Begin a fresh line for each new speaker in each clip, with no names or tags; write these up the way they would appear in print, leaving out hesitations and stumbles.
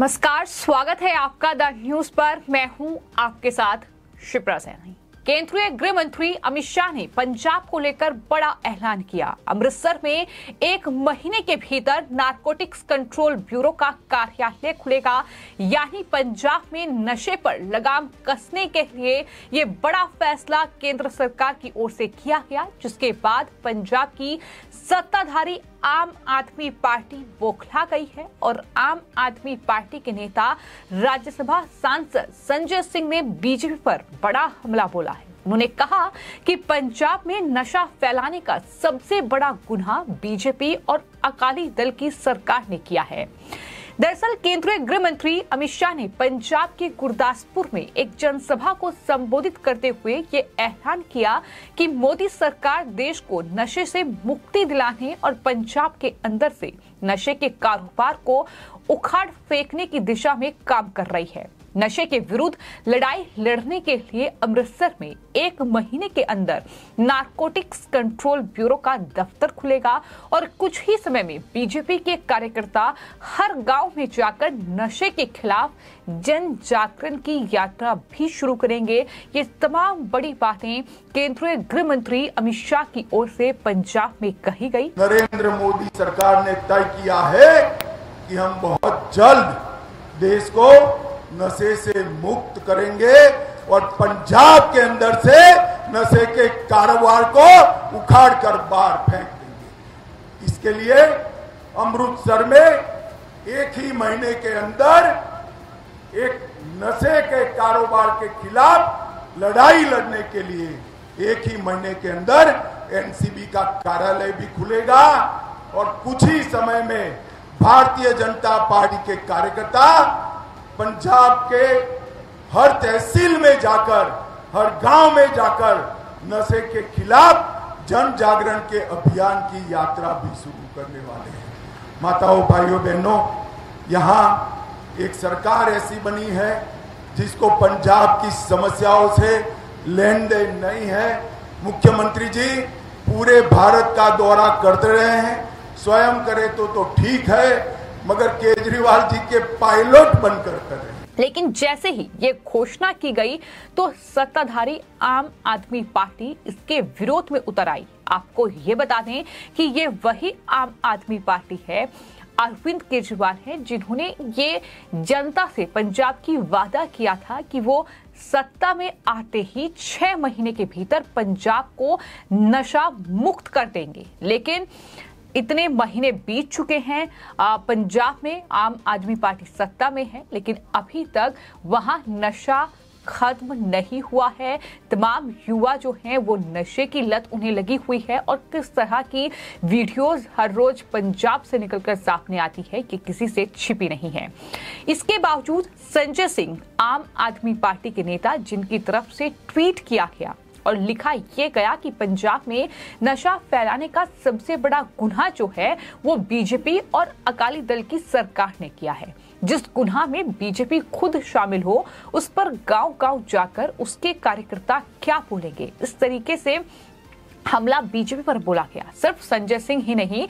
नमस्कार, स्वागत है आपका द न्यूज पर। मैं हूं आपके साथ शिप्रा सैनी। केंद्रीय गृह मंत्री अमित शाह ने पंजाब को लेकर बड़ा ऐलान किया। अमृतसर में 1 महीने के भीतर नारकोटिक्स कंट्रोल ब्यूरो का कार्यालय खुलेगा, यानी पंजाब में नशे पर लगाम कसने के लिए ये बड़ा फैसला केंद्र सरकार की ओर से किया गया, जिसके बाद पंजाब की सत्ताधारी आम आदमी पार्टी बौखला गई है और आम आदमी पार्टी के नेता राज्यसभा सांसद संजय सिंह ने बीजेपी पर बड़ा हमला बोला है। उन्होंने कहा कि पंजाब में नशा फैलाने का सबसे बड़ा गुनाह बीजेपी और अकाली दल की सरकार ने किया है। दरअसल केंद्रीय गृह मंत्री अमित शाह ने पंजाब के गुरदासपुर में एक जनसभा को संबोधित करते हुए ये ऐलान किया कि मोदी सरकार देश को नशे से मुक्ति दिलाने और पंजाब के अंदर से नशे के कारोबार को उखाड़ फेंकने की दिशा में काम कर रही है। नशे के विरुद्ध लड़ाई लड़ने के लिए अमृतसर में 1 महीने के अंदर नारकोटिक्स कंट्रोल ब्यूरो का दफ्तर खुलेगा और कुछ ही समय में बीजेपी के कार्यकर्ता हर गांव में जाकर नशे के खिलाफ जन जागरण की यात्रा भी शुरू करेंगे। ये तमाम बड़ी बातें केंद्रीय गृह मंत्री अमित शाह की ओर से पंजाब में कही गई।
नरेंद्र मोदी सरकार ने तय किया है कि हम बहुत जल्द देश को नशे से मुक्त करेंगे और पंजाब के अंदर से नशे के कारोबार को उखाड़ कर बाहर फेंक देंगे। इसके लिए अमृतसर में 1 ही महीने के अंदर एक नशे के कारोबार के खिलाफ लड़ाई लड़ने के लिए 1 ही महीने के अंदर एनसीबी का कार्यालय भी खुलेगा और कुछ ही समय में भारतीय जनता पार्टी के कार्यकर्ता पंजाब के हर तहसील में जाकर, हर गांव में जाकर नशे के खिलाफ जन जागरण के अभियान की यात्रा भी शुरू करने वाले हैं। माताओं, भाइयों, बहनों, यहाँ एक सरकार ऐसी बनी है जिसको पंजाब की समस्याओं से लेन देन नहीं है। मुख्यमंत्री जी पूरे भारत का दौरा करते रहे हैं, स्वयं करे तो ठीक है, मगर केजरीवाल जी के पायलट बनकर कर रहे हैं।
लेकिन जैसे ही ये घोषणा की गई तो सत्ताधारी आम आदमी पार्टी इसके विरोध में उतर आई। आपको ये बता दें कि ये वही आम आदमी पार्टी है, अरविंद केजरीवाल है, जिन्होंने ये जनता से पंजाब की वादा किया था कि वो सत्ता में आते ही 6 महीने के भीतर पंजाब को नशा मुक्त कर देंगे। लेकिन इतने महीने बीत चुके हैं, पंजाब में आम आदमी पार्टी सत्ता में है, लेकिन अभी तक वहां नशा खत्म नहीं हुआ है। तमाम युवा जो हैं वो नशे की लत उन्हें लगी हुई है और किस तरह की वीडियोस हर रोज पंजाब से निकलकर सामने आती है कि किसी से छिपी नहीं है। इसके बावजूद संजय सिंह, आम आदमी पार्टी के नेता, जिनकी तरफ से ट्वीट किया गया और लिखा यह गया कि पंजाब में नशा फैलाने का सबसे बड़ा गुनाह जो है वो बीजेपी और अकाली दल की सरकार ने किया है। जिस गुनाह में बीजेपी खुद शामिल हो, उस पर गांव-गांव जाकर उसके कार्यकर्ता क्या बोलेंगे, इस तरीके से हमला बीजेपी पर बोला गया। सिर्फ संजय सिंह ही नहीं,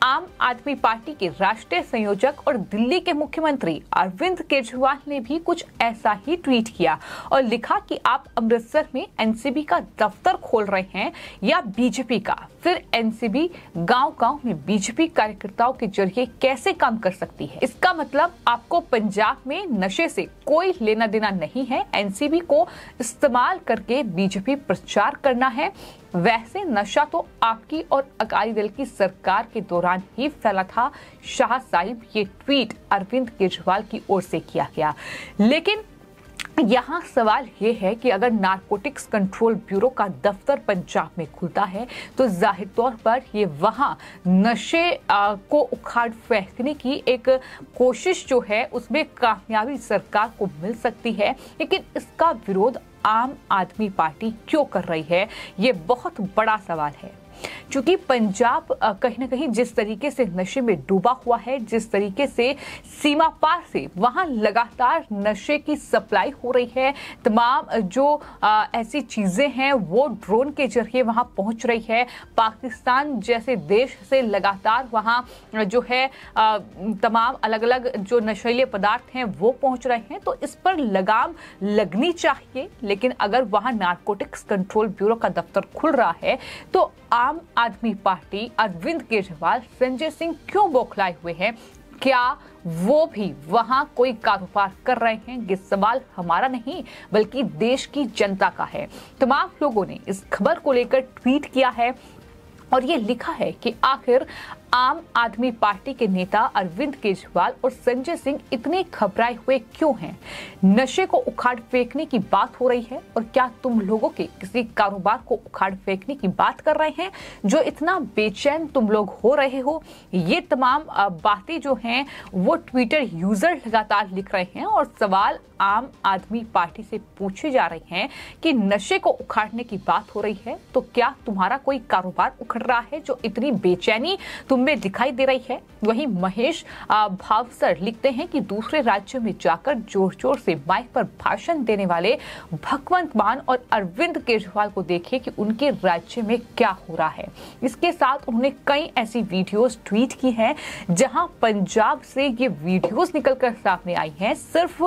आम आदमी पार्टी के राष्ट्रीय संयोजक और दिल्ली के मुख्यमंत्री अरविंद केजरीवाल ने भी कुछ ऐसा ही ट्वीट किया और लिखा कि आप अमृतसर में एनसीबी का दफ्तर खोल रहे हैं या बीजेपी का, फिर एनसीबी गांव-गांव में बीजेपी कार्यकर्ताओं के जरिए कैसे काम कर सकती है। इसका मतलब आपको पंजाब में नशे से कोई लेना देना नहीं है, एनसीबी को इस्तेमाल करके बीजेपी प्रचार करना है। वैसे नशा तो आपकी और अकाली दल की सरकार के दौरान ही फैला था। शाह साहिब, ये ट्वीट अरविंद केजरीवाल की ओर से किया गया। लेकिन यहाँ सवाल ये है कि अगर नारकोटिक्स कंट्रोल ब्यूरो का दफ्तर पंजाब में खुलता है तो जाहिर तौर पर ये वहाँ नशे को उखाड़ फेंकने की एक कोशिश जो है उसमें कामयाबी सरकार को मिल सकती है। लेकिन इसका विरोध आम आदमी पार्टी क्यों कर रही है, ये बहुत बड़ा सवाल है। क्योंकि पंजाब कहीं ना कहीं जिस तरीके से नशे में डूबा हुआ है, जिस तरीके से सीमा पार से वहां लगातार नशे की सप्लाई हो रही है, तमाम जो ऐसी चीजें हैं वो ड्रोन के जरिए वहां पहुंच रही है। पाकिस्तान जैसे देश से लगातार वहां जो है तमाम अलग अलग जो नशीले पदार्थ हैं वो पहुंच रहे हैं। तो इस पर लगाम लगनी चाहिए। लेकिन अगर वहां नारकोटिक्स कंट्रोल ब्यूरो का दफ्तर खुल रहा है तो आम आदमी पार्टी, अरविंद केजरीवाल, संजय सिंह क्यों बौखलाए हुए हैं? क्या वो भी वहां कोई कारोबार कर रहे हैं? ये सवाल हमारा नहीं बल्कि देश की जनता का है। तमाम लोगों ने इस खबर को लेकर ट्वीट किया है और ये लिखा है कि आखिर आम आदमी पार्टी के नेता अरविंद केजरीवाल और संजय सिंह इतने घबराए हुए क्यों हैं? नशे को उखाड़ फेंकने की बात हो रही है और क्या तुम लोगों के किसी कारोबार को उखाड़ फेंकने की बात कर रहे हैं जो इतना बेचैन तुम लोग हो रहे हो? ये तमाम बातें जो हैं वो ट्विटर यूजर लगातार लिख रहे हैं और सवाल आम आदमी पार्टी से पूछे जा रहे हैं कि नशे को उखाड़ने की बात हो रही है तो क्या तुम्हारा कोई कारोबार उखड़ रहा है जो इतनी बेचैनी तुम में दिखाई दे रही है? वहीं महेश भावसर लिखते हैं कि दूसरे राज्यों में जाकर जोर जोर से माइक पर भाषण देने वाले भगवंत मान और अरविंद केजरीवाल को देखें कि उनके राज्य में क्या हो रहा है। इसके साथ उन्होंने कई ऐसी वीडियोस ट्वीट की हैं जहां पंजाब से ये वीडियोस निकलकर सामने आई हैं। सिर्फ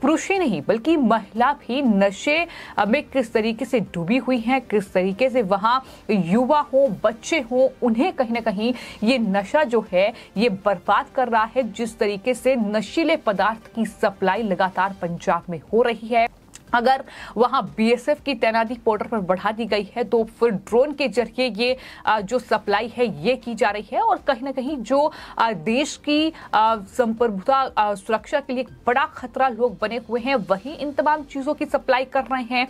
पुरुष ही नहीं बल्कि महिला भी नशे में किस तरीके से डूबी हुई हैं, किस तरीके से वहां युवा हो, बच्चे हो, उन्हें कहीं ना कहीं ये नशा जो है ये बर्बाद कर रहा है। जिस तरीके से नशीले पदार्थ की सप्लाई लगातार पंजाब में हो रही है, अगर वहां बीएसएफ की तैनाती बॉर्डर पर बढ़ा दी गई है तो फिर ड्रोन के जरिए ये जो सप्लाई है ये की जा रही है और कहीं ना कहीं जो देश की संप्रभुता सुरक्षा के लिए बड़ा खतरा लोग बने हुए हैं वही इन तमाम चीजों की सप्लाई कर रहे हैं।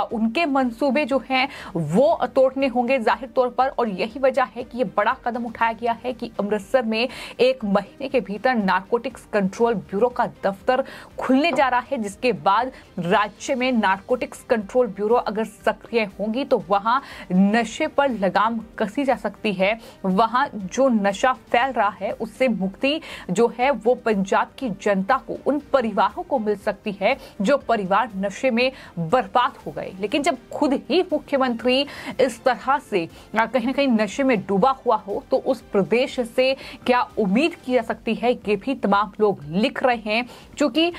उनके मंसूबे जो हैं वो तोड़ने होंगे जाहिर तौर पर और यही वजह है कि ये बड़ा कदम उठाया गया है कि अमृतसर में 1 महीने के भीतर नारकोटिक्स कंट्रोल ब्यूरो का दफ्तर खुलने जा रहा है, जिसके बाद राज्य में नारकोटिक्स कंट्रोल ब्यूरो अगर सक्रिय होंगी तो वहां नशे पर लगाम कसी जा सकती है। वहां जो नशा फैल रहा है उससे मुक्ति जो है वो पंजाब की जनता को, उन परिवारों को मिल सकती है जो परिवार नशे में बर्बाद हो गए। लेकिन जब खुद ही मुख्यमंत्री इस तरह से कहीं ना कहीं नशे में डूबा हुआ हो तो उस प्रदेश से क्या उम्मीद की जा सकती है? ये भी तमाम लोग लिख रहे हैं। क्योंकि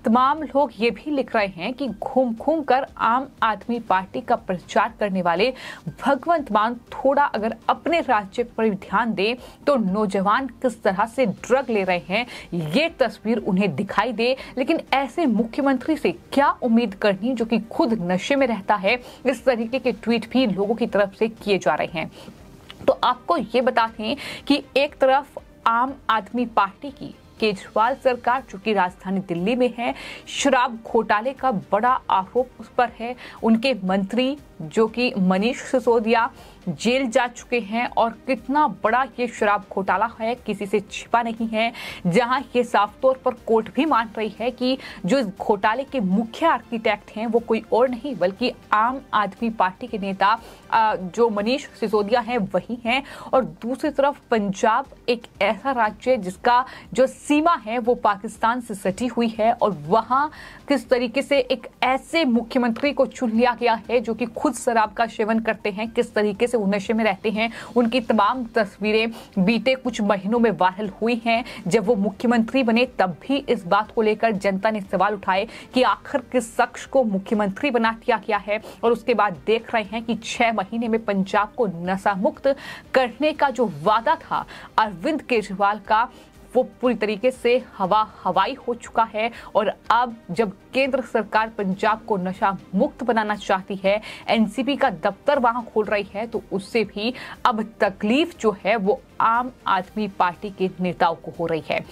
तमाम लोग ये भी लिख रहे हैं कि घूम घूम कर आम आदमी पार्टी का प्रचार करने वाले भगवंत मान थोड़ा अगर अपने राज्य पर ध्यान दें तो नौजवान किस तरह से ड्रग ले रहे हैं ये तस्वीर उन्हें दिखाई दे। लेकिन ऐसे मुख्यमंत्री से क्या उम्मीद करनी जो कि खुद नशे में रहता है? इस तरीके के ट्वीट भी लोगों की तरफ से किए जा रहे हैं। तो आपको ये बता दें कि एक तरफ आम आदमी पार्टी की केजरीवाल सरकार जो कि राजधानी दिल्ली में है, शराब घोटाले का बड़ा आरोप उस पर है। उनके मंत्री जो कि मनीष सिसोदिया जेल जा चुके हैं और कितना बड़ा ये शराब घोटाला है किसी से छिपा नहीं है, जहां ये साफ तौर पर कोर्ट भी मान रही है कि जो इस घोटाले के मुख्य आर्किटेक्ट हैं वो कोई और नहीं बल्कि आम आदमी पार्टी के नेता जो मनीष सिसोदिया हैं वही हैं। और दूसरी तरफ पंजाब एक ऐसा राज्य है जिसका जो सीमा है वो पाकिस्तान से सटी हुई है और वहां किस तरीके से एक ऐसे मुख्यमंत्री को चुन लिया गया है जो कि खुद शराब का सेवन करते हैं, किस तरीके से वो नशे में रहते हैं। उनकी तमाम तस्वीरें बीते कुछ महीनों में वायरल हुई हैं। जब वो मुख्यमंत्री बने तब भी इस बात को लेकर जनता ने सवाल उठाए कि आखिर किस शख्स को मुख्यमंत्री बना दिया गया है। और उसके बाद देख रहे हैं कि 6 महीने में पंजाब को नशा मुक्त करने का जो वादा था अरविंद केजरीवाल का वो पूरी तरीके से हवाई हो चुका है। और अब जब केंद्र सरकार पंजाब को नशा मुक्त बनाना चाहती है, एनसीपी का दफ्तर वहां खोल रही है, तो उससे भी अब तकलीफ जो है वो आम आदमी पार्टी के नेताओं को हो रही है।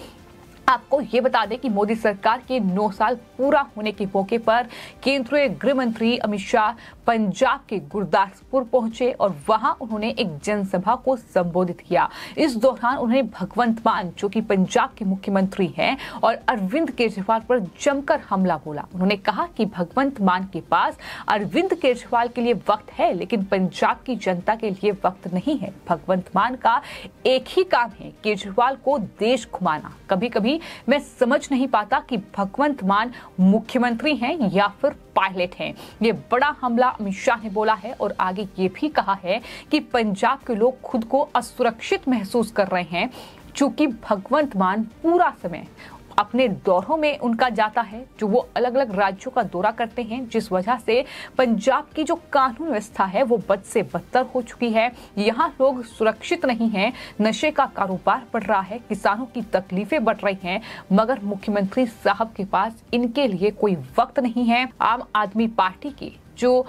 आपको ये बता दें कि मोदी सरकार के 9 साल पूरा होने के मौके पर केंद्रीय गृह मंत्री अमित शाह पंजाब के गुरदासपुर पहुंचे और वहां उन्होंने एक जनसभा को संबोधित किया। इस दौरान उन्होंने भगवंत मान, जो कि पंजाब के मुख्यमंत्री हैं, और अरविंद केजरीवाल पर जमकर हमला बोला। उन्होंने कहा कि भगवंत मान के पास अरविंद केजरीवाल के लिए वक्त है, लेकिन पंजाब की जनता के लिए वक्त नहीं है। भगवंत मान का एक ही काम है, केजरीवाल को देश घुमाना। कभी कभी मैं समझ नहीं पाता कि भगवंत मान मुख्यमंत्री हैं या फिर पायलट हैं। ये बड़ा हमला अमित शाह ने बोला है और आगे ये भी कहा है कि पंजाब के लोग खुद को असुरक्षित महसूस कर रहे हैं, चूंकि भगवंत मान पूरा समय अपने दौरों में उनका जाता है, जो वो अलग अलग राज्यों का दौरा करते हैं, जिस वजह से पंजाब की जो कानून व्यवस्था है वो बद से बदतर हो चुकी है। यहाँ लोग सुरक्षित नहीं हैं, नशे का कारोबार बढ़ रहा है, किसानों की तकलीफें बढ़ रही हैं, मगर मुख्यमंत्री साहब के पास इनके लिए कोई वक्त नहीं है। आम आदमी पार्टी के जो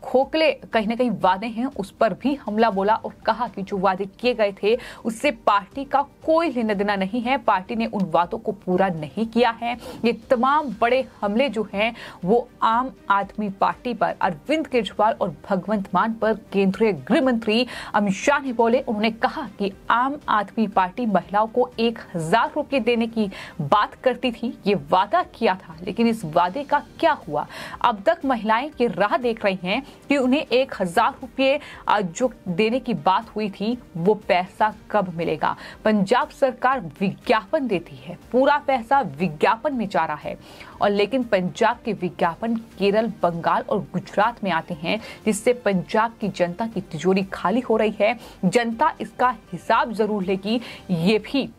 खोखले कहीं ना कहीं वादे हैं उस पर भी हमला बोला और कहा कि जो वादे किए गए थे उससे पार्टी का कोई लेना देना नहीं है, पार्टी ने उन वादों को पूरा नहीं किया है। ये तमाम बड़े हमले जो हैं वो आम आदमी पार्टी पर, अरविंद केजरीवाल और भगवंत मान पर केंद्रीय गृह मंत्री अमित शाह ने बोले। उन्होंने कहा कि आम आदमी पार्टी महिलाओं को 1000 रुपये देने की बात करती थी, ये वादा किया था, लेकिन इस वादे का क्या हुआ? अब तक महिलाएं ये राह देख रही हैं कि उन्हें 1000 रुपये जो देने की बात हुई थी वो पैसा कब मिलेगा। पंजाब सरकार विज्ञापन देती है, पूरा पैसा विज्ञापन में जा रहा है, और लेकिन पंजाब के विज्ञापन केरल, बंगाल और गुजरात में आते हैं, जिससे पंजाब की जनता की तिजोरी खाली हो रही है। जनता इसका हिसाब जरूर लेगी, ये भी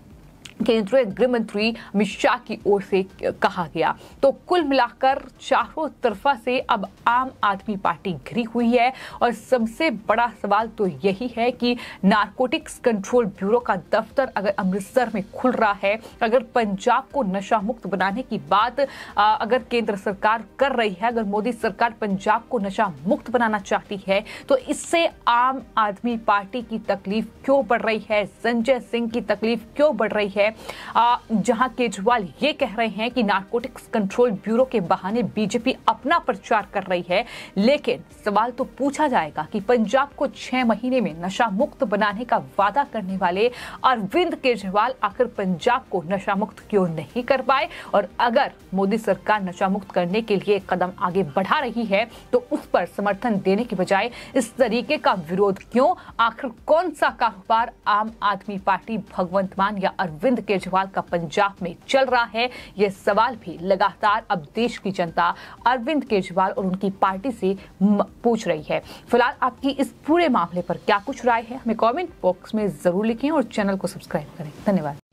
केंद्रीय गृह मंत्री अमित शाह की ओर से कहा गया। तो कुल मिलाकर चारों तरफा से अब आम आदमी पार्टी घिरी हुई है और सबसे बड़ा सवाल तो यही है कि नारकोटिक्स कंट्रोल ब्यूरो का दफ्तर अगर अमृतसर में खुल रहा है, अगर पंजाब को नशा मुक्त बनाने की बात अगर केंद्र सरकार कर रही है, अगर मोदी सरकार पंजाब को नशा मुक्त बनाना चाहती है, तो इससे आम आदमी पार्टी की तकलीफ क्यों बढ़ रही है, संजय सिंह की तकलीफ क्यों बढ़ रही है? जहां केजरीवाल ये कह रहे हैं कि नारकोटिक्स कंट्रोल ब्यूरो के बहाने बीजेपी अपना प्रचार कर रही है, लेकिन सवाल तो पूछा जाएगा कि पंजाब को 6 महीने में नशा मुक्त बनाने का वादा करने वाले अरविंद केजरीवाल आखिर पंजाब को नशा मुक्त क्यों नहीं कर पाए? और अगर मोदी सरकार नशा मुक्त करने के लिए कदम आगे बढ़ा रही है तो उस पर समर्थन देने के बजाय इस तरीके का विरोध क्यों? आखिर कौन सा कारोबार आम आदमी पार्टी, भगवंत मान या अरविंद केजरीवाल का पंजाब में चल रहा है? यह सवाल भी लगातार अब देश की जनता अरविंद केजरीवाल और उनकी पार्टी से पूछ रही है। फिलहाल आपकी इस पूरे मामले पर क्या कुछ राय है, हमें कमेंट बॉक्स में जरूर लिखें और चैनल को सब्सक्राइब करें। धन्यवाद।